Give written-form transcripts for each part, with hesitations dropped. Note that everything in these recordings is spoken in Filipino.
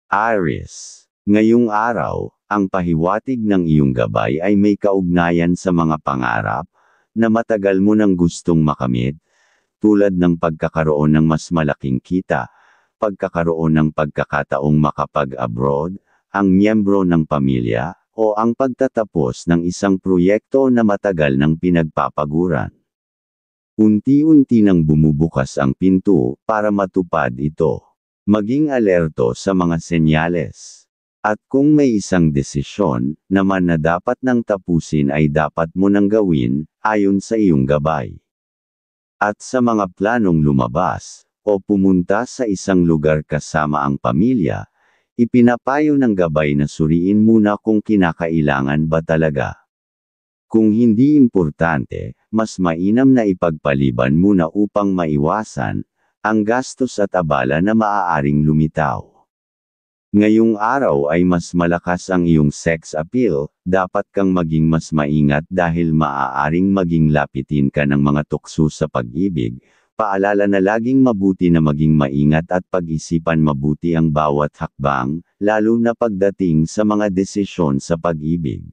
Aries. Ngayong araw, ang pahiwatig ng iyong gabay ay may kaugnayan sa mga pangarap na matagal mo nang gustong makamit, tulad ng pagkakaroon ng mas malaking kita, pagkakaroon ng pagkakataong makapag-abroad, ang miyembro ng pamilya, o ang pagtatapos ng isang proyekto na matagal nang pinagpapaguran. Unti-unti nang bumubukas ang pinto para matupad ito. Maging alerto sa mga senyales. At kung may isang desisyon naman na dapat nang tapusin ay dapat mo nang gawin, ayon sa iyong gabay. At sa mga planong lumabas, o pumunta sa isang lugar kasama ang pamilya, ipinapayo ng gabay na suriin muna kung kinakailangan ba talaga. Kung hindi importante, mas mainam na ipagpaliban muna upang maiwasan ang gastos at abala na maaaring lumitaw. Ngayong araw ay mas malakas ang iyong sex appeal, dapat kang maging mas maingat dahil maaaring maging lapitin ka ng mga tukso sa pag-ibig. Paalala na laging mabuti na maging maingat at pag-isipan mabuti ang bawat hakbang, lalo na pagdating sa mga desisyon sa pag-ibig.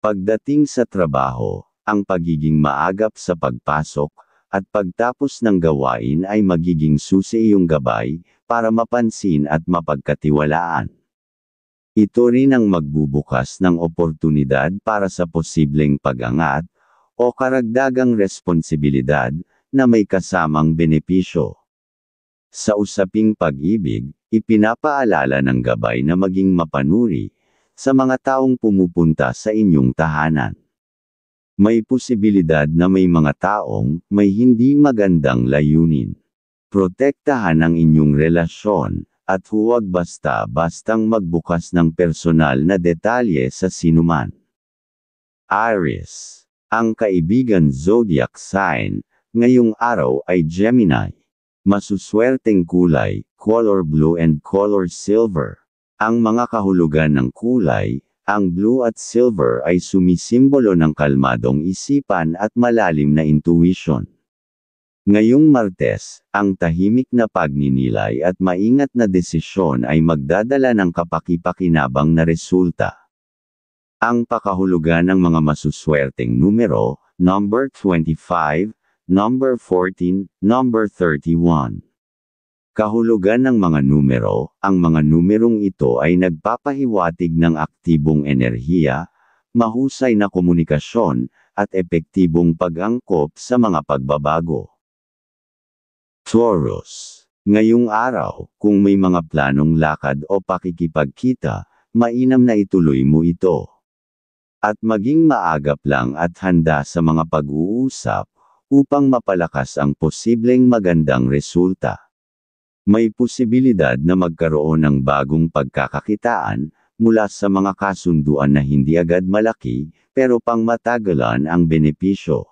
Pagdating sa trabaho, ang pagiging maagap sa pagpasok, at pagtapos ng gawain ay magiging susi iyong gabay, para mapansin at mapagkatiwalaan. Ito rin ang magbubukas ng oportunidad para sa posibleng pag-angat, o karagdagang responsibilidad, na may kasamang benepisyo. Sa usaping pag-ibig, ipinapaalala ng gabay na maging mapanuri, sa mga taong pumupunta sa inyong tahanan. May posibilidad na may mga taong may hindi magandang layunin. Protektahan ang inyong relasyon, at huwag basta-bastang magbukas ng personal na detalye sa sinuman. Aries. Ang kaibigan zodiac sign, ngayong araw ay Gemini. Masuswerteng kulay, color blue and color silver. Ang mga kahulugan ng kulay, ang blue at silver ay sumisimbolo ng kalmadong isipan at malalim na intuition. Ngayong Martes, ang tahimik na pagninilay at maingat na desisyon ay magdadala ng kapaki-pakinabang na resulta. Ang pakahulugan ng mga masuswerteng numero, number 25, number 14, number 31. Kahulugan ng mga numero, ang mga numerong ito ay nagpapahiwatig ng aktibong enerhiya, mahusay na komunikasyon, at epektibong pag-angkop sa mga pagbabago. Taurus. Ngayong araw, kung may mga planong lakad o pakikipagkita, mainam na ituloy mo ito. At maging maagap lang at handa sa mga pag-uusap, upang mapalakas ang posibleng magandang resulta. May posibilidad na magkaroon ng bagong pagkakakitaan, mula sa mga kasunduan na hindi agad malaki, pero pangmatagalan ang benepisyo.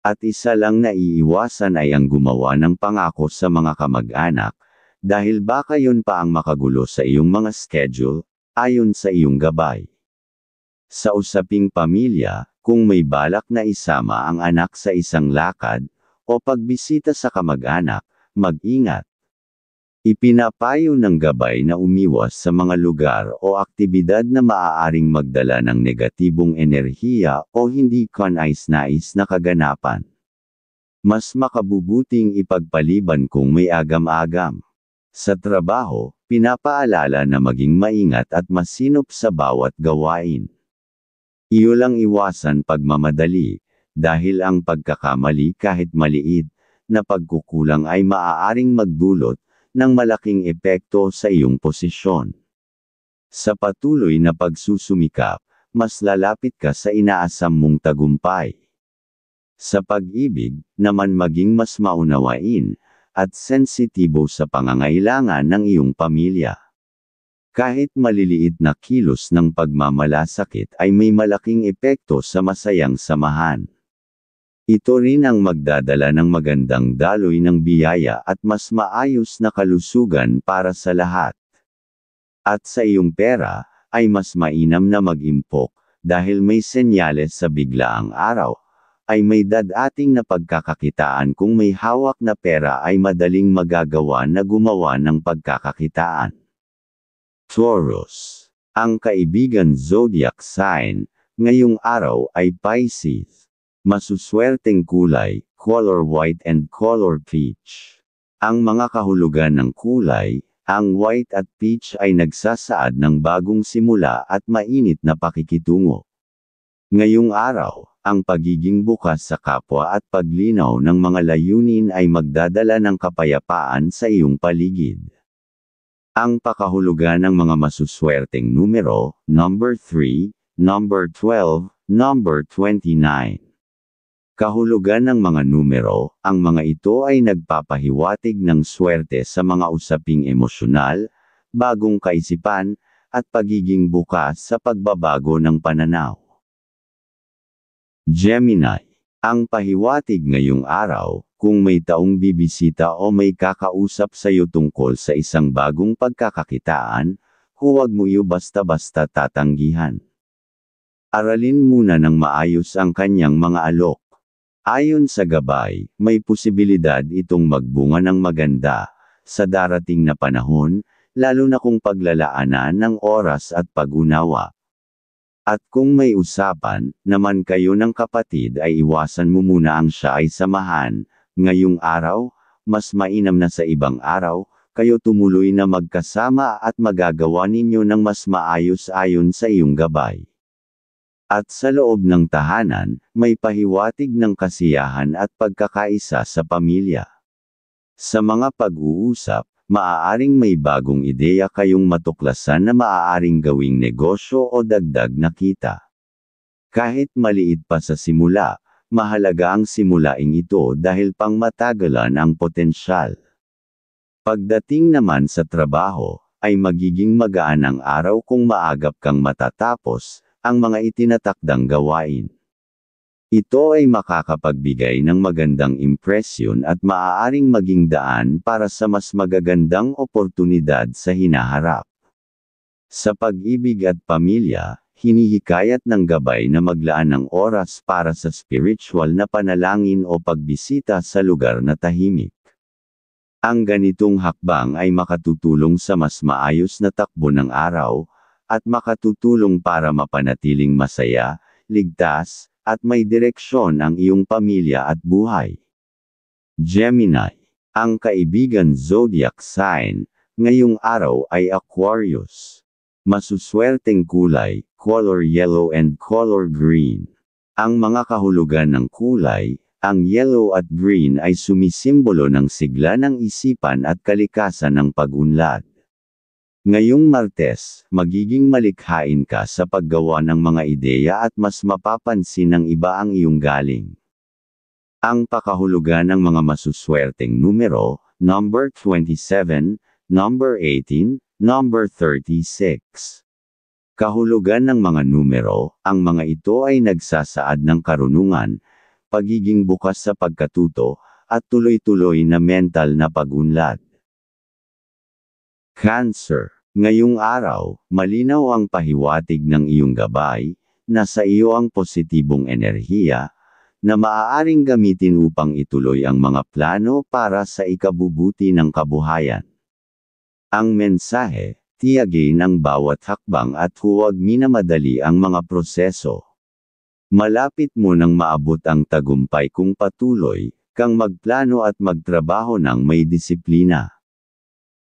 At isa lang na iiwasan ay ang gumawa ng pangako sa mga kamag-anak, dahil baka yun pa ang makagulo sa iyong mga schedule, ayon sa iyong gabay. Sa usaping pamilya, kung may balak na isama ang anak sa isang lakad, o pagbisita sa kamag-anak, mag-ingat. Ipinapayo ng gabay na umiwas sa mga lugar o aktibidad na maaaring magdala ng negatibong enerhiya o hindi kanais-nais na kaganapan. Mas makabubuting ipagpaliban kung may agam-agam. Sa trabaho, pinapaalala na maging maingat at masinop sa bawat gawain. Iyo lang iwasan pagmamadali, dahil ang pagkakamali kahit maliit na pagkukulang ay maaaring magdulot ng malaking epekto sa iyong posisyon. Sa patuloy na pagsusumikap, mas lalapit ka sa inaasam mong tagumpay. Sa pag-ibig, naman maging mas maunawain, at sensitibo sa pangangailangan ng iyong pamilya. Kahit maliliit na kilos ng pagmamalasakit ay may malaking epekto sa masayang samahan. Ito rin ang magdadala ng magandang daloy ng biyaya at mas maayos na kalusugan para sa lahat. At sa iyong pera, ay mas mainam na mag-impok, dahil may senyales sa biglaang araw, ay may dadating na pagkakakitaan kung may hawak na pera ay madaling magagawa na gumawa ng pagkakakitaan. Taurus. Ang kaibigan zodiac sign, ngayong araw ay Pisces. Masuswerteng kulay, color white and color peach. Ang mga kahulugan ng kulay, ang white at peach ay nagsasaad ng bagong simula at mainit na pakikitungo. Ngayong araw, ang pagiging bukas sa kapwa at paglinaw ng mga layunin ay magdadala ng kapayapaan sa iyong paligid. Ang pakahulugan ng mga masuswerteng numero, number 3, number 12, number 29. Kahulugan ng mga numero, ang mga ito ay nagpapahiwatig ng swerte sa mga usaping emosyonal, bagong kaisipan, at pagiging bukas sa pagbabago ng pananaw. Gemini. Ang pahiwatig ngayong araw, kung may taong bibisita o may kakausap sa iyo tungkol sa isang bagong pagkakakitaan, huwag mo iyo basta-basta tatanggihan. Aralin muna ng maayos ang kanyang mga alok. Ayon sa gabay, may posibilidad itong magbunga ng maganda sa darating na panahon, lalo na kung paglalaanan ng oras at pag-unawa. At kung may usapan naman kayo ng kapatid ay iwasan mo muna ang siya ay samahan. Ngayong araw, mas mainam na sa ibang araw, kayo tumuloy na magkasama at magagawa ninyo ng mas maayos ayon sa iyong gabay. At sa loob ng tahanan, may pahiwatig ng kasiyahan at pagkakaisa sa pamilya. Sa mga pag-uusap, maaaring may bagong ideya kayong matuklasan na maaaring gawing negosyo o dagdag na kita. Kahit maliit pa sa simula, mahalaga ang simulaing ito dahil pangmatagalan ang potensyal. Pagdating naman sa trabaho, ay magiging magaan ang araw kung maagap kang matatapos ang mga itinatakdang gawain. Ito ay makakapagbigay ng magandang impresyon at maaaring maging daan para sa mas magagandang oportunidad sa hinaharap. Sa pag-ibig at pamilya, hinihikayat ng gabay na maglaan ng oras para sa spiritual na panalangin o pagbisita sa lugar na tahimik. Ang ganitong hakbang ay makatutulong sa mas maayos na takbo ng araw, at makatutulong para mapanatiling masaya, ligtas, at may direksyon ang iyong pamilya at buhay. Gemini. Ang kaibigan zodiac sign, ngayong araw ay Aquarius. Masuswerteng kulay, color yellow and color green. Ang mga kahulugan ng kulay, ang yellow at green ay sumisimbolo ng sigla ng isipan at kalikasan ng pag-unlad. Ngayong Martes, magiging malikhain ka sa paggawa ng mga ideya at mas mapapansin ng iba ang iyong galing. Ang pakahulugan ng mga masuswerteng numero, number 27, number 18, number 36. Kahulugan ng mga numero, ang mga ito ay nagsasaad ng karunungan, pagiging bukas sa pagkatuto, at tuloy-tuloy na mental na pag-unlad. Cancer. Ngayong araw, malinaw ang pahiwatig ng iyong gabay, na sa iyo ang positibong enerhiya, na maaaring gamitin upang ituloy ang mga plano para sa ikabubuti ng kabuhayan. Ang mensahe, tiyagin ang bawat hakbang at huwag minamadali ang mga proseso. Malapit mo nang maabot ang tagumpay kung patuloy kang magplano at magtrabaho ng may disiplina.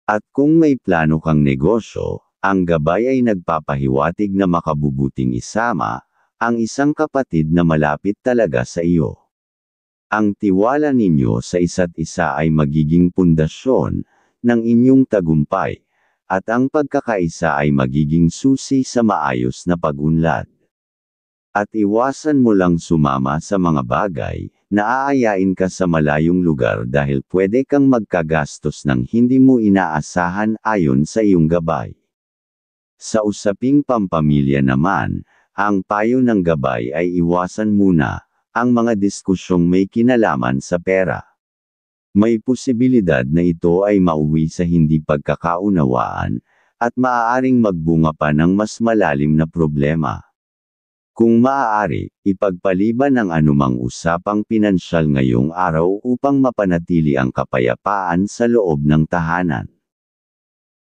At kung may plano kang negosyo, ang gabay ay nagpapahiwatig na makabubuting isama ang isang kapatid na malapit talaga sa iyo. Ang tiwala ninyo sa isa't isa ay magiging pundasyon ng inyong tagumpay, at ang pagkakaisa ay magiging susi sa maayos na pag-unlad. At iwasan mo lang sumama sa mga bagay na aayain ka sa malayong lugar dahil pwede kang magkagastos ng hindi mo inaasahan ayon sa iyong gabay. Sa usaping pampamilya naman, ang payo ng gabay ay iwasan muna ang mga diskusyong may kinalaman sa pera. May posibilidad na ito ay mauwi sa hindi pagkakaunawaan, at maaaring magbunga pa ng mas malalim na problema. Kung maaari, ipagpaliban ang anumang usapang pinansyal ngayong araw upang mapanatili ang kapayapaan sa loob ng tahanan.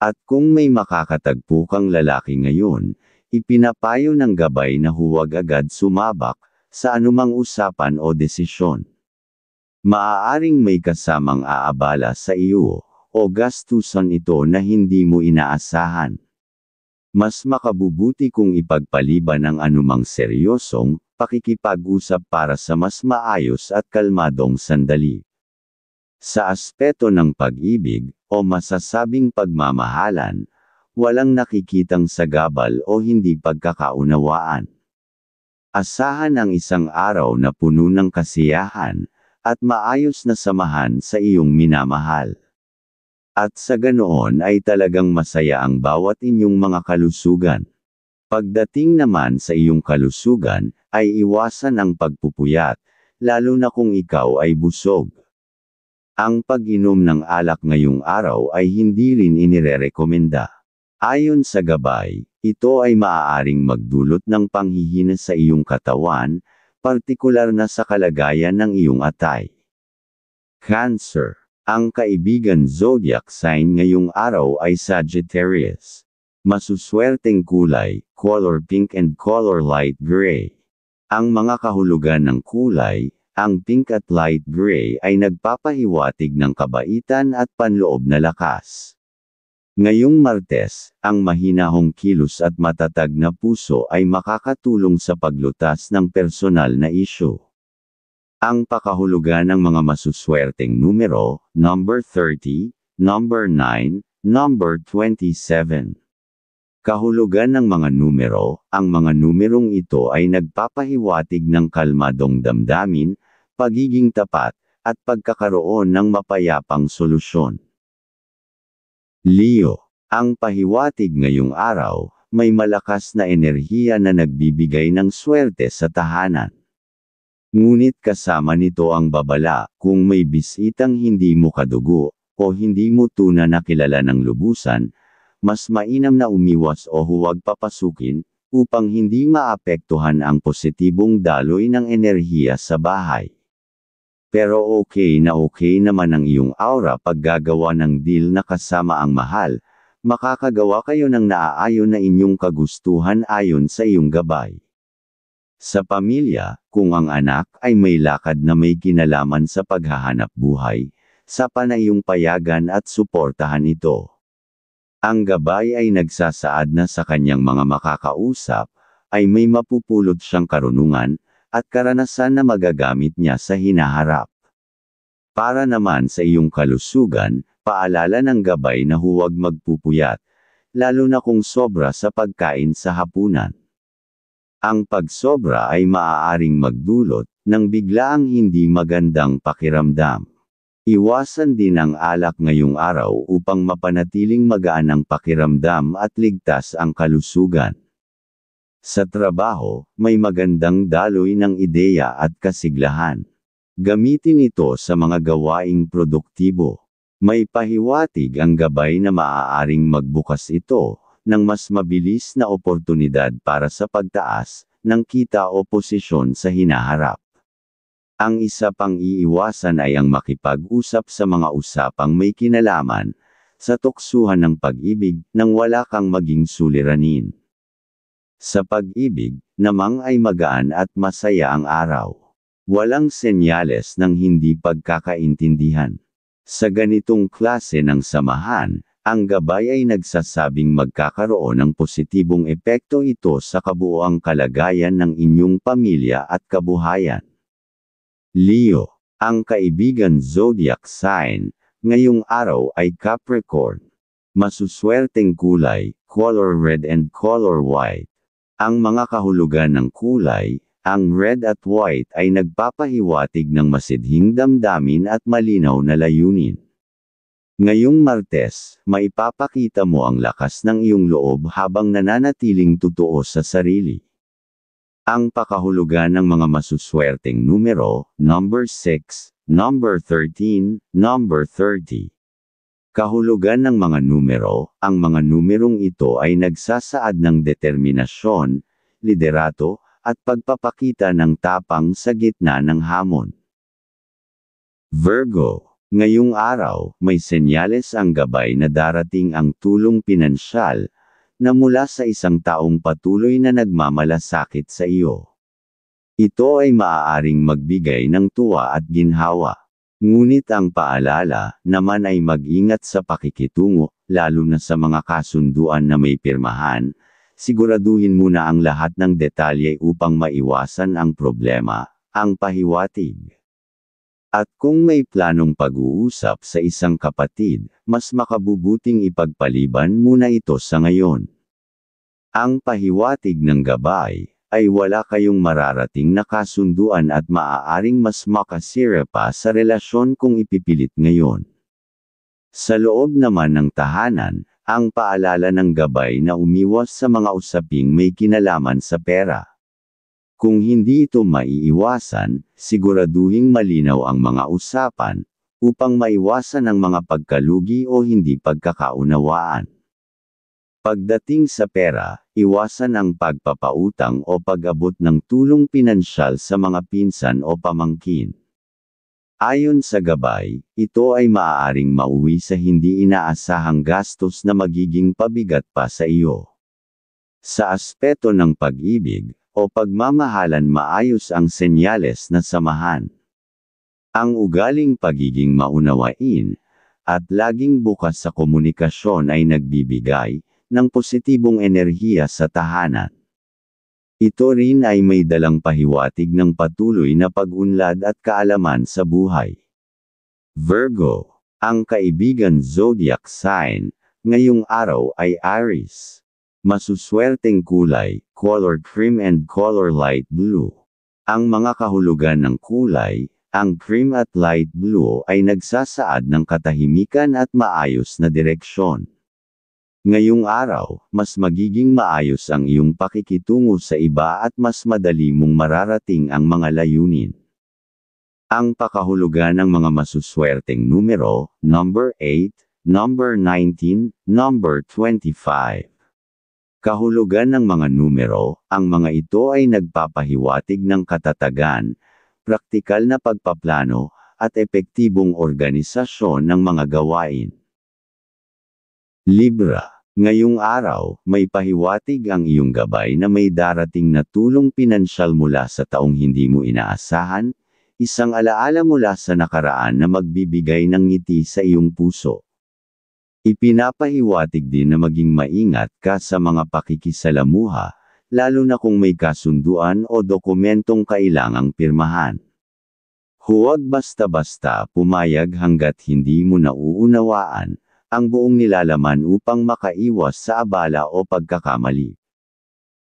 At kung may makakatagpo kang lalaki ngayon, ipinapayo ng gabay na huwag agad sumabak sa anumang usapan o desisyon. Maaaring may kasamang aabala sa iyo, o gastusan ito na hindi mo inaasahan. Mas makabubuti kung ipagpaliban ang anumang seryosong pakikipag-usap para sa mas maayos at kalmadong sandali. Sa aspeto ng pag-ibig, o masasabing pagmamahalan, walang nakikitang sagabal o hindi pagkakaunawaan. Asahan ang isang araw na puno ng kasiyahan, at maayos na samahan sa iyong minamahal. At sa ganoon ay talagang masaya ang bawat inyong mga kalusugan. Pagdating naman sa iyong kalusugan, ay iwasan ang pagpupuyat, lalo na kung ikaw ay busog. Ang pag-inom ng alak ngayong araw ay hindi rin inirerekomenda. Ayon sa gabay, ito ay maaaring magdulot ng panghihina sa iyong katawan, partikular na sa kalagayan ng iyong atay. Cancer. Ang kaibigan zodiac sign ngayong araw ay Sagittarius. Masuswerteng kulay, color pink and color light gray. Ang mga kahulugan ng kulay, ang pink at light gray ay nagpapahiwatig ng kabaitan at panloob na lakas. Ngayong Martes, ang mahinahong kilos at matatag na puso ay makakatulong sa paglutas ng personal na isyu. Ang pakahulugan ng mga masuswerteng numero, number 30, number 9, number 27. Kahulugan ng mga numero, ang mga numerong ito ay nagpapahiwatig ng kalmadong damdamin, pagiging tapat, at pagkakaroon ng mapayapang solusyon. Leo. Ang pahiwatig ngayong araw, may malakas na enerhiya na nagbibigay ng swerte sa tahanan. Ngunit kasama nito ang babala, kung may bisitang hindi mo kadugo, o hindi mo tunay na kilala ng lubusan, mas mainam na umiwas o huwag papasukin, upang hindi maapektuhan ang positibong daloy ng enerhiya sa bahay. Pero okay naman ang iyong aura pag gagawa ng deal na kasama ang mahal, makakagawa kayo ng naaayon na inyong kagustuhan ayon sa iyong gabay. Sa pamilya, kung ang anak ay may lakad na may kinalaman sa paghahanap buhay, sapa na iyong payagan at suportahan ito. Ang gabay ay nagsasaad na sa kanyang mga makakausap, ay may mapupulot siyang karunungan, at karanasan na magagamit niya sa hinaharap. Para naman sa iyong kalusugan, paalala ng gabay na huwag magpupuyat, lalo na kung sobra sa pagkain sa hapunan. Ang pagsobra ay maaaring magdulot ng biglaang hindi magandang pakiramdam. Iwasan din ang alak ngayong araw upang mapanatiling magaan ang pakiramdam at ligtas ang kalusugan. Sa trabaho, may magandang daloy ng ideya at kasiglahan. Gamitin ito sa mga gawaing produktibo. May pahiwatig ang gabay na maaaring magbukas ito ng mas mabilis na oportunidad para sa pagtaas ng kita o posisyon sa hinaharap. Ang isa pang iiwasan ay ang makipag-usap sa mga usapang may kinalaman sa tuksuhan ng pag-ibig nang wala kang maging suliranin. Sa pag-ibig, namang ay magaan at masaya ang araw. Walang senyales ng hindi pagkakaintindihan. Sa ganitong klase ng samahan, ang gabay ay nagsasabing magkakaroon ng positibong epekto ito sa kabuoang kalagayan ng inyong pamilya at kabuhayan. Leo. Ang kaibigan zodiac sign, ngayong araw ay Capricorn. Masuswerteng kulay, color red and color white. Ang mga kahulugan ng kulay, ang red at white ay nagpapahiwatig ng masidhing damdamin at malinaw na layunin. Ngayong Martes, maipapakita mo ang lakas ng iyong loob habang nananatiling totoo sa sarili. Ang pakahulugan ng mga masuswerteng numero, number 6, number 13, number 30. Kahulugan ng mga numero, ang mga numerong ito ay nagsasaad ng determinasyon, liderato, at pagpapakita ng tapang sa gitna ng hamon. Virgo. Ngayong araw, may senyales ang gabay na darating ang tulong pinansyal na mula sa isang taong patuloy na nagmamalasakit sa iyo. Ito ay maaaring magbigay ng tuwa at ginhawa. Ngunit ang paalala naman ay mag-ingat sa pakikitungo, lalo na sa mga kasunduan na may pirmahan. Siguraduhin muna ang lahat ng detalye upang maiwasan ang problema, ang pahiwatig. At kung may planong pag-uusap sa isang kapatid, mas makabubuting ipagpaliban muna ito sa ngayon. Ang pahiwatig ng gabay ay wala kayong mararating na kasunduan at maaaring mas makasira pa sa relasyon kung ipipilit ngayon. Sa loob naman ng tahanan, ang paalala ng gabay na umiwas sa mga usaping may kinalaman sa pera. Kung hindi ito maiiwasan, siguraduhing malinaw ang mga usapan, upang maiwasan ang mga pagkalugi o hindi pagkakaunawaan. Pagdating sa pera, iwasan ang pagpapautang o pag-abot ng tulong pinansyal sa mga pinsan o pamangkin. Ayon sa gabay, ito ay maaaring mauwi sa hindi inaasahang gastos na magiging pabigat pa sa iyo. Sa aspeto ng pag-ibig o pagmamahalan, maayos ang senyales na samahan. Ang ugaling pagiging maunawain at laging bukas sa komunikasyon ay nagbibigay ng positibong enerhiya sa tahanan. Ito rin ay may dalang pahiwatig ng patuloy na pag-unlad at kaalaman sa buhay. Virgo, ang kaibigan zodiac sign, ngayong araw ay Aries. Masuswerteng kulay, color cream and color light blue. Ang mga kahulugan ng kulay, ang cream at light blue ay nagsasaad ng katahimikan at maayos na direksyon. Ngayong araw, mas magiging maayos ang iyong pakikitungo sa iba at mas madali mong mararating ang mga layunin. Ang pakahulugan ng mga masuswerteng numero, number 8, number 19, number 25. Kahulugan ng mga numero, ang mga ito ay nagpapahiwatig ng katatagan, praktikal na pagpaplano, at epektibong organisasyon ng mga gawain. Libra, ngayong araw, may pahiwatig ang iyong gabay na may darating na tulong pinansyal mula sa taong hindi mo inaasahan, isang alaala mula sa nakaraan na magbibigay ng ngiti sa iyong puso. Ipinapahiwatig din na maging maingat ka sa mga pakikisalamuha, lalo na kung may kasunduan o dokumentong kailangang pirmahan. Huwag basta-basta pumayag hanggat hindi mo nauunawaan ang buong nilalaman upang makaiwas sa abala o pagkakamali.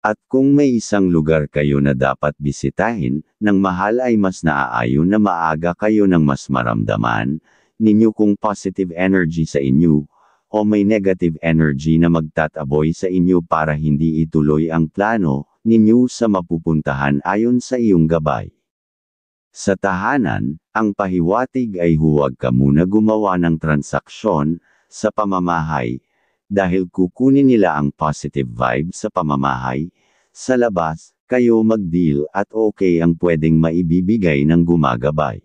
At kung may isang lugar kayo na dapat bisitahin, ng mahal ay mas naaayon na maaga kayo ng mas maramdaman ninyo kung positive energy sa inyo, o may negative energy na magtataboy sa inyo para hindi ituloy ang plano ninyo sa mapupuntahan ayon sa iyong gabay. Sa tahanan, ang pahiwatig ay huwag ka muna gumawa ng transaksyon sa pamamahay, dahil kukunin nila ang positive vibe sa pamamahay. Sa labas, kayo mag-deal at okay ang pwedeng maibibigay ng gumagabay.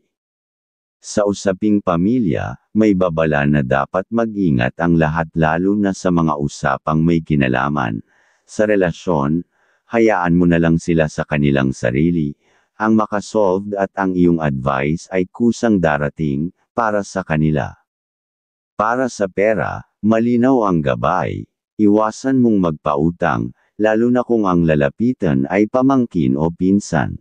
Sa usaping pamilya, may babala na dapat mag-ingat ang lahat lalo na sa mga usapang may kinalaman. Sa relasyon, hayaan mo na lang sila sa kanilang sarili, ang makasolved at ang iyong advice ay kusang darating para sa kanila. Para sa pera, malinaw ang gabay, iwasan mong magpautang, lalo na kung ang lalapitan ay pamangkin o pinsan.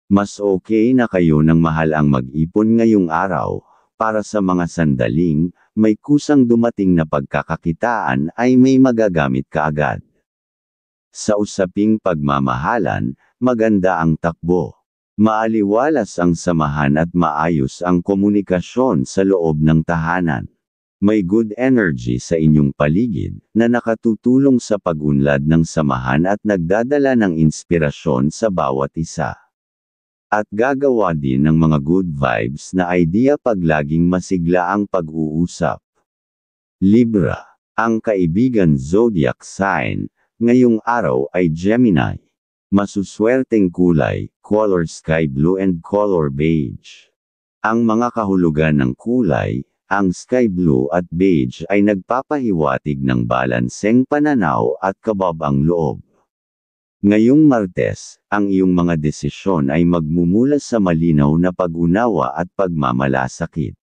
Mas okay na kayo ng mahal ang mag-ipon ngayong araw, para sa mga sandaling, may kusang dumating na pagkakakitaan ay may magagamit ka agad. Sa usaping pagmamahalan, maganda ang takbo. Maaliwalas ang samahan at maayos ang komunikasyon sa loob ng tahanan. May good energy sa inyong paligid, na nakatutulong sa pag-unlad ng samahan at nagdadala ng inspirasyon sa bawat isa. At gagawa din ng mga good vibes na idea pag laging masigla ang pag-uusap. Libra, ang kaibigan zodiac sign, ngayong araw ay Gemini. Masuswerteng kulay, color sky blue and color beige. Ang mga kahulugan ng kulay, ang sky blue at beige ay nagpapahiwatig ng balanseng pananaw at kababang loob. Ngayong Martes, ang iyong mga desisyon ay magmumula sa malinaw na pag-unawa at pagmamalasakit.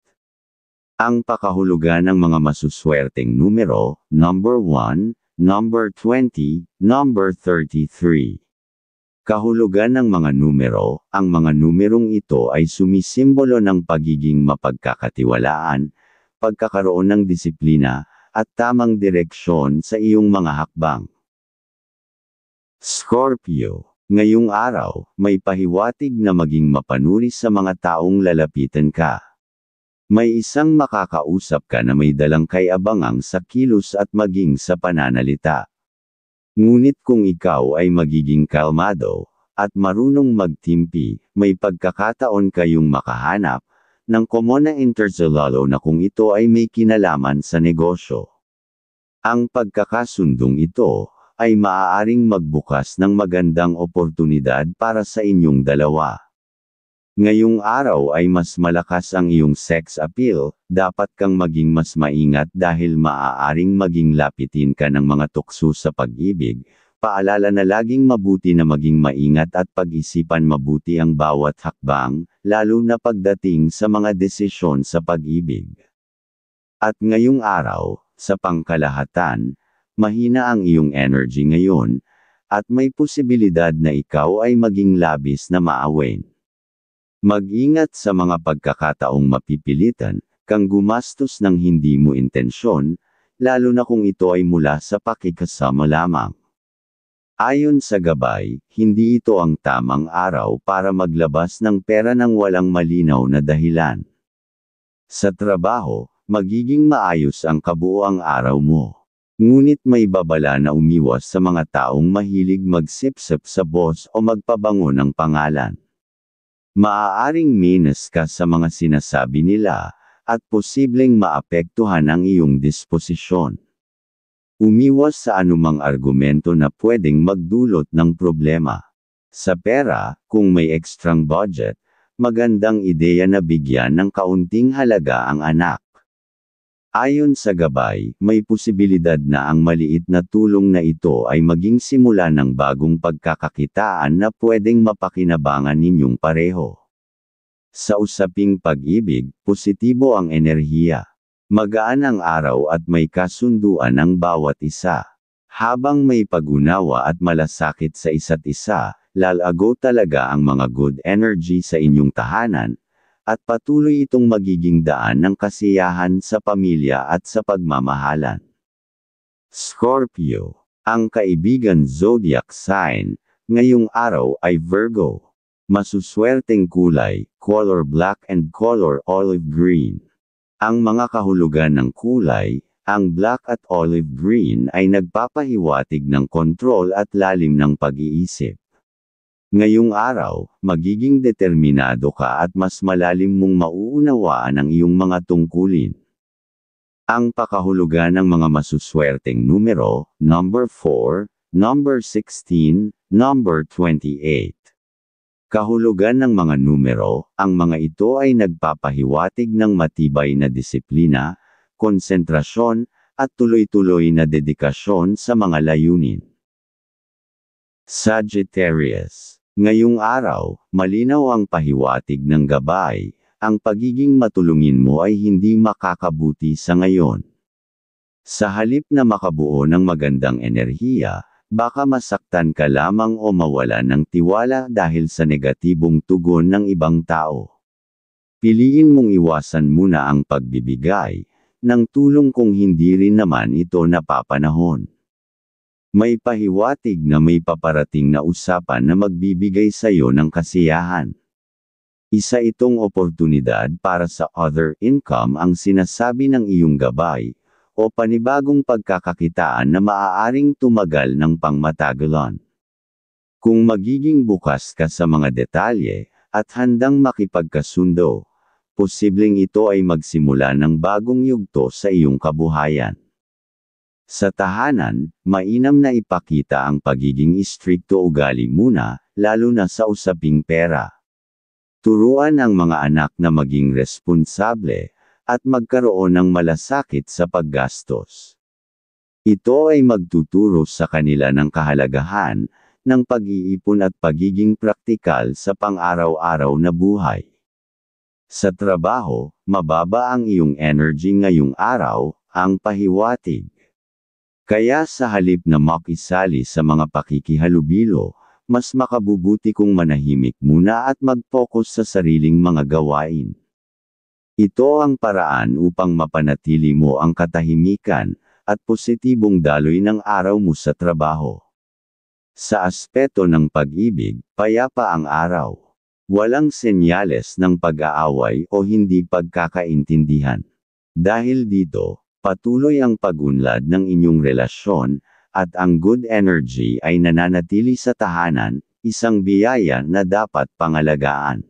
Ang pakahulugan ng mga masuswerteng numero, number 1, number 20, number 33. Kahulugan ng mga numero, ang mga numerong ito ay sumisimbolo ng pagiging mapagkakatiwalaan, pagkakaroon ng disiplina, at tamang direksyon sa iyong mga hakbang. Scorpio, ngayong araw, may pahiwatig na maging mapanuri sa mga taong lalapitan ka. May isang makakausap ka na may dalang kay-abangang sa kilos at maging sa pananalita. Ngunit kung ikaw ay magiging kalmado, at marunong magtimpi, may pagkakataon kayong makahanap, ng common na interest lalo na kung ito ay may kinalaman sa negosyo. Ang pagkakasundong ito, ay maaaring magbukas ng magandang oportunidad para sa inyong dalawa. Ngayong araw ay mas malakas ang iyong sex appeal, dapat kang maging mas maingat dahil maaaring maging lapitin ka ng mga tukso sa pag-ibig. Paalala na laging mabuti na maging maingat at pag-isipan mabuti ang bawat hakbang, lalo na pagdating sa mga desisyon sa pag-ibig. At ngayong araw, sa pangkalahatan, mahina ang iyong energy ngayon, at may posibilidad na ikaw ay maging labis na maawin. Mag-ingat sa mga pagkakataong mapipilitan kang gumastos ng hindi mo intensyon, lalo na kung ito ay mula sa pakikasama lamang. Ayon sa gabay, hindi ito ang tamang araw para maglabas ng pera ng walang malinaw na dahilan. Sa trabaho, magiging maayos ang kabuuang araw mo. Ngunit may babala na umiwas sa mga taong mahilig magsipsip sa boss o magpabango ng pangalan. Maaaring minus ka sa mga sinasabi nila, at posibleng maapektuhan ang iyong disposisyon. Umiwas sa anumang argumento na pwedeng magdulot ng problema. Sa pera, kung may ekstrang budget, magandang ideya na bigyan ng kaunting halaga ang anak. Ayon sa gabay, may posibilidad na ang maliit na tulong na ito ay maging simula ng bagong pagkakakitaan na pwedeng mapakinabangan ninyong pareho. Sa usaping pag-ibig, positibo ang enerhiya. Magaan ang araw at may kasunduan ang bawat isa. Habang may pag-unawa at malasakit sa isa't isa, lalago talaga ang mga good energy sa inyong tahanan, at patuloy itong magiging daan ng kasiyahan sa pamilya at sa pagmamahalan. Scorpio, ang kaibigan zodiac sign, ngayong araw ay Virgo. Masuswerteng kulay, color black and color olive green. Ang mga kahulugan ng kulay, ang black at olive green ay nagpapahiwatig ng kontrol at lalim ng pag-iisip. Ngayong araw, magiging determinado ka at mas malalim mong mauunawaan ang iyong mga tungkulin. Ang pakahulugan ng mga masuswerteng numero, number 4, number 16, number 28. Kahulugan ng mga numero, ang mga ito ay nagpapahiwatig ng matibay na disiplina, konsentrasyon, at tuloy-tuloy na dedikasyon sa mga layunin. Sagittarius, ngayong araw, malinaw ang pahiwatig ng gabay, ang pagiging matulungin mo ay hindi makakabuti sa ngayon. Sa halip na makabuo ng magandang enerhiya, baka masaktan ka lamang o mawalan ng tiwala dahil sa negatibong tugon ng ibang tao. Piliin mong iwasan muna ang pagbibigay ng tulong kung hindi rin naman ito napapanahon. May pahiwatig na may paparating na usapan na magbibigay sa iyo ng kasiyahan. Isa itong oportunidad para sa other income ang sinasabi ng iyong gabay, o panibagong pagkakakitaan na maaaring tumagal ng pangmatagalan. Kung magiging bukas ka sa mga detalye, at handang makipagkasundo, posibleng ito ay magsimula ng bagong yugto sa iyong kabuhayan. Sa tahanan, mainam na ipakita ang pagiging istrikto ugali muna, lalo na sa usaping pera. Turuan ang mga anak na maging responsable, at magkaroon ng malasakit sa paggastos. Ito ay magtuturo sa kanila ng kahalagahan, ng pag-iipon at pagiging praktikal sa pang-araw-araw na buhay. Sa trabaho, mababa ang iyong energy ngayong araw, ang pahiwatig. Kaya sa halip na makisali sa mga pakikihalubilo, mas makabubuti kung manahimik muna at mag-focus sa sariling mga gawain. Ito ang paraan upang mapanatili mo ang katahimikan, at positibong daloy ng araw mo sa trabaho. Sa aspeto ng pag-ibig, payapa ang araw. Walang senyales ng pag-aaway o hindi pagkakaintindihan. Dahil dito, patuloy ang pag-unlad ng inyong relasyon, at ang good energy ay nananatili sa tahanan, isang biyaya na dapat pangalagaan.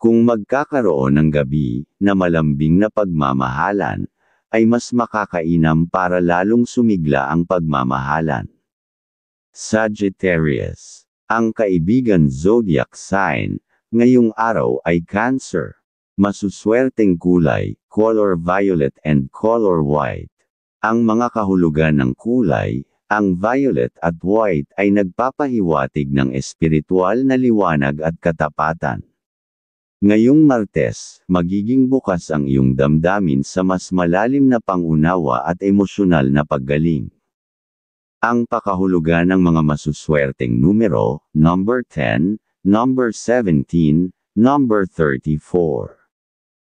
Kung magkakaroon ng gabi na malambing na pagmamahalan, ay mas makakainam para lalong sumigla ang pagmamahalan. Sagittarius. Ang kaibigan zodiac sign, ngayong araw ay Cancer. Masuswerteng kulay, color violet and color white. Ang mga kahulugan ng kulay, ang violet at white ay nagpapahiwatig ng espiritual na liwanag at katapatan. Ngayong Martes, magiging bukas ang iyong damdamin sa mas malalim na pangunawa at emosyonal na paggaling. Ang pakahulugan ng mga masuswerteng numero, number 10, number 17, number 34.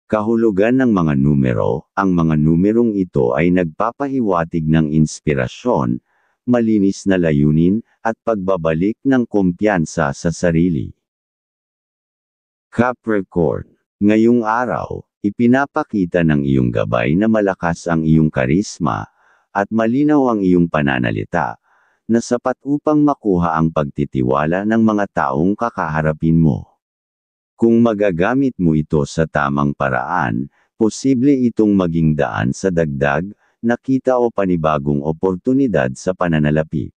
Kahulugan ng mga numero, ang mga numerong ito ay nagpapahiwatig ng inspirasyon, malinis na layunin, at pagbabalik ng kumpiyansa sa sarili. Capricorn. Ngayong araw, ipinapakita ng iyong gabay na malakas ang iyong karisma, at malinaw ang iyong pananalita, na sapat upang makuha ang pagtitiwala ng mga taong kakaharapin mo. Kung magagamit mo ito sa tamang paraan, posible itong maging daan sa dagdag, nakita o panibagong oportunidad sa pananalapi.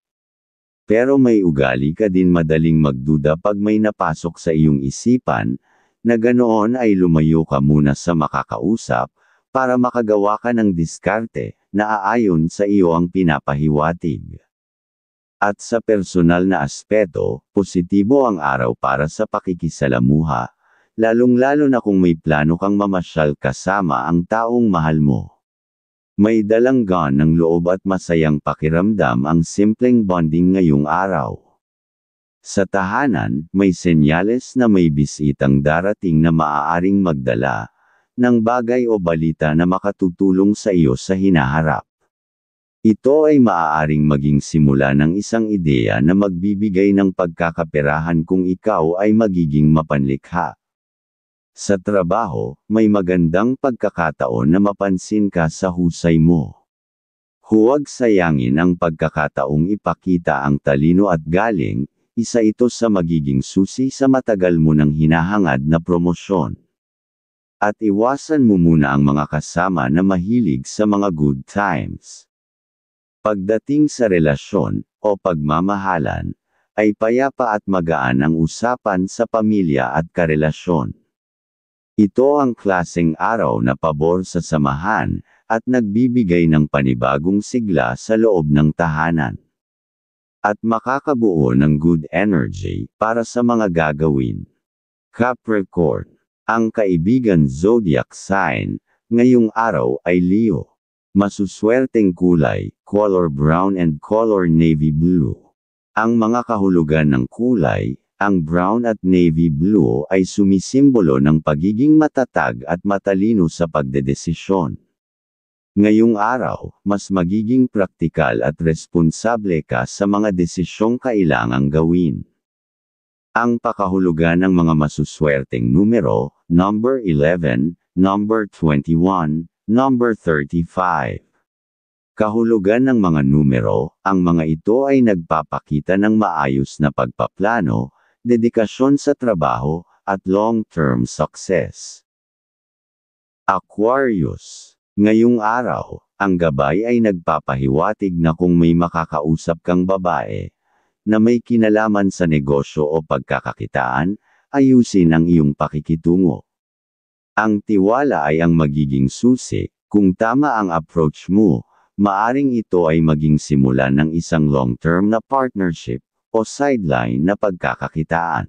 Pero may ugali ka din madaling magduda pag may napasok sa iyong isipan, na ganoon ay lumayo ka muna sa makakausap, para makagawa ka ng diskarte, na aayon sa iyo ang pinapahiwatig. At sa personal na aspeto, positibo ang araw para sa pakikisalamuha, lalong-lalo na kung may plano kang mamasyal kasama ang taong mahal mo. May dalang gaan ng loob at masayang pakiramdam ang simpleng bonding ngayong araw. Sa tahanan, may senyales na may bisitang darating na maaaring magdala ng bagay o balita na makatutulong sa iyo sa hinaharap. Ito ay maaaring maging simula ng isang ideya na magbibigay ng pagkakaperahan kung ikaw ay magiging mapanlikha. Sa trabaho, may magandang pagkakataon na mapansin ka sa husay mo. Huwag sayangin ang pagkakataong ipakita ang talino at galing, isa ito sa magiging susi sa matagal mo nang hinahangad na promosyon. At iwasan mo muna ang mga kasama na mahilig sa mga good times. Pagdating sa relasyon, o pagmamahalan, ay payapa at magaan ang usapan sa pamilya at karelasyon. Ito ang klaseng araw na pabor sa samahan, at nagbibigay ng panibagong sigla sa loob ng tahanan. At makakabuo ng good energy, para sa mga gagawin. Capricorn. Ang kaibigan zodiac sign, ngayong araw ay Leo. Masuswerteng kulay, color brown and color navy blue. Ang mga kahulugan ng kulay, ang brown at navy blue ay sumisimbolo ng pagiging matatag at matalino sa pagdedesisyon. Ngayong araw, mas magiging praktikal at responsable ka sa mga desisyong kailangang gawin. Ang pakahulugan ng mga masuswerteng numero, number 11, number 21, number 35. Kahulugan ng mga numero, ang mga ito ay nagpapakita ng maayos na pagpaplano, dedikasyon sa trabaho, at long-term success. Aquarius. Ngayong araw, ang gabay ay nagpapahiwatig na kung may makakausap kang babae, na may kinalaman sa negosyo o pagkakakitaan, ayusin ang iyong pakikitungo. Ang tiwala ay ang magiging susi. Kung tama ang approach mo, maaring ito ay maging simula ng isang long-term na partnership o sideline na pagkakakitaan.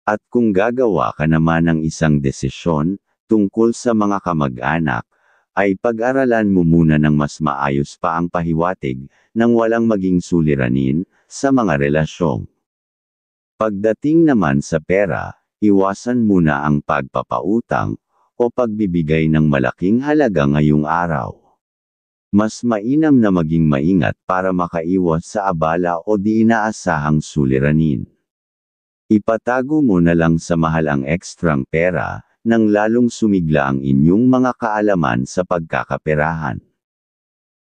At kung gagawa ka naman ng isang desisyon tungkol sa mga kamag-anak, ay pag-aralan mo muna ng mas maayos pa ang pahiwatig nang walang maging suliranin sa mga relasyong. Pagdating naman sa pera, iwasan muna ang pagpapautang o pagbibigay ng malaking halaga ngayong araw. Mas mainam na maging maingat para makaiwas sa abala o di inaasahang suliranin. Ipatago mo na lang sa mahal ang ekstrang pera, nang lalong sumigla ang inyong mga kaalaman sa pagkakaperahan.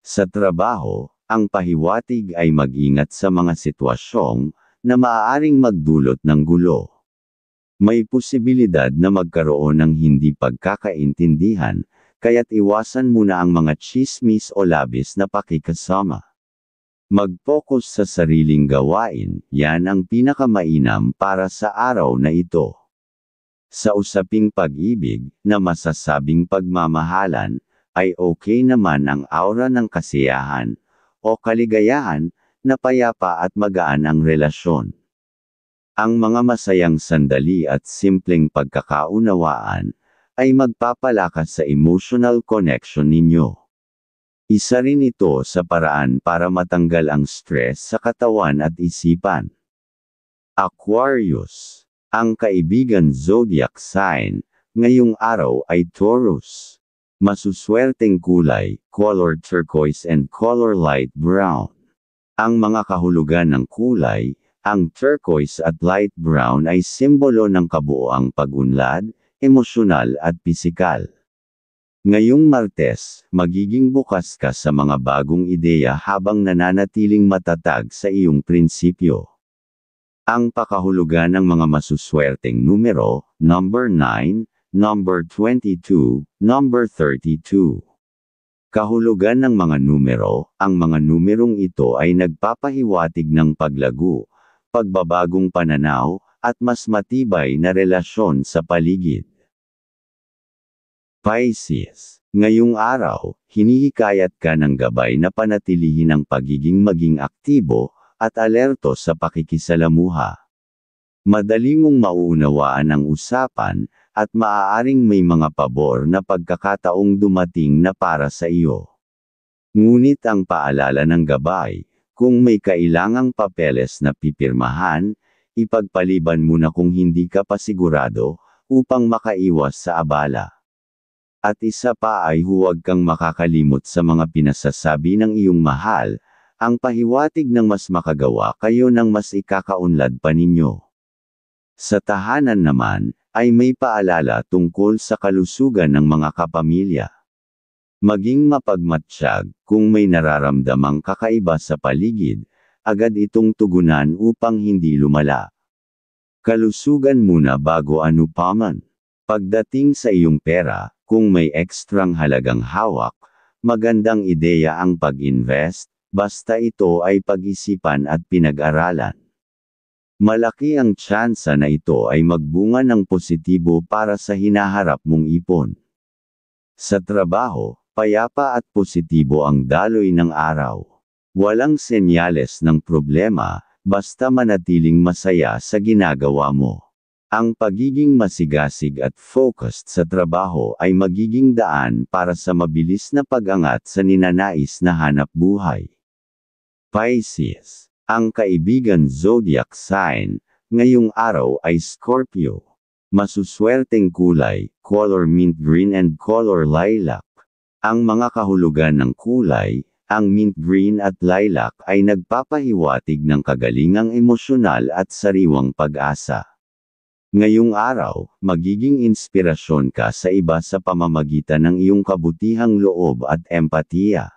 Sa trabaho, ang pahiwatig ay mag-ingat sa mga sitwasyong na maaaring magdulot ng gulo. May posibilidad na magkaroon ng hindi pagkakaintindihan, kaya't iwasan muna ang mga tsismis o labis na pakikasama. Mag-focus sa sariling gawain, yan ang pinakamainam para sa araw na ito. Sa usaping pag-ibig, na masasabing pagmamahalan, ay okay naman ang aura ng kasiyahan, o kaligayahan, na payapa at magaan ang relasyon. Ang mga masayang sandali at simpleng pagkakaunawaan, ay magpapalakas sa emotional connection ninyo. Isa rin ito sa paraan para matanggal ang stress sa katawan at isipan. Aquarius. Ang kaibigan zodiac sign, ngayong araw ay Taurus. Masuswerteng kulay, color turquoise and color light brown. Ang mga kahulugan ng kulay, ang turquoise at light brown ay simbolo ng kabuoang pag-unlad, emosyonal at pisikal. Ngayong Martes, magiging bukas ka sa mga bagong ideya habang nananatiling matatag sa iyong prinsipyo. Ang pakahulugan ng mga masuswerteng numero, number 9, number 22, number 32. Kahulugan ng mga numero, ang mga numerong ito ay nagpapahiwatig ng paglago, pagbabagong pananaw, at mas matibay na relasyon sa paligid. Pisces. Ngayong araw, hinihikayat ka ng gabay na panatilihin ang pagiging maging aktibo, at alerto sa pakikisalamuha. Madali mong mauunawaan ang usapan, at maaaring may mga pabor na pagkakataong dumating na para sa iyo. Ngunit ang paalala ng gabay, kung may kailangang papeles na pipirmahan, ipagpaliban mo na kung hindi ka pa sigurado, upang makaiwas sa abala. At isa pa ay huwag kang makakalimot sa mga pinasasabi ng iyong mahal, ang pahiwatig ng mas makagawa kayo ng mas ikakaunlad pa ninyo. Sa tahanan naman, ay may paalala tungkol sa kalusugan ng mga kapamilya. Maging mapagmatsyag, kung may nararamdamang kakaiba sa paligid, agad itong tugunan upang hindi lumala. Kalusugan muna bago anupaman. Pagdating sa iyong pera, kung may ekstrang halagang hawak, magandang ideya ang pag-invest, basta ito ay pag-isipan at pinag-aralan. Malaki ang tsansa na ito ay magbunga ng positibo para sa hinaharap mong ipon. Sa trabaho, payapa at positibo ang daloy ng araw. Walang senyales ng problema, basta manatiling masaya sa ginagawa mo. Ang pagiging masigasig at focused sa trabaho ay magiging daan para sa mabilis na pag-angat sa ninanais na hanap buhay. Pisces. Ang kaibigan zodiac sign, ngayong araw ay Scorpio. Masuswerteng kulay, color mint green and color lilac. Ang mga kahulugan ng kulay, ang mint green at lilac ay nagpapahiwatig ng kagalingang emosyonal at sariwang pag-asa. Ngayong araw, magiging inspirasyon ka sa iba sa pamamagitan ng iyong kabutihang loob at empatiya.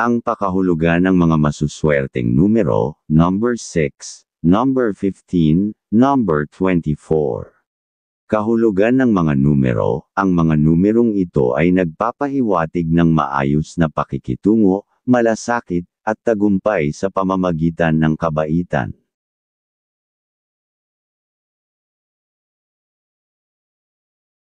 Ang pakahulugan ng mga masuswerteng numero, number 6, number 15, number 24. Kahulugan ng mga numero, ang mga numerong ito ay nagpapahiwatig ng maayos na pakikitungo, malasakit, at tagumpay sa pamamagitan ng kabaitan.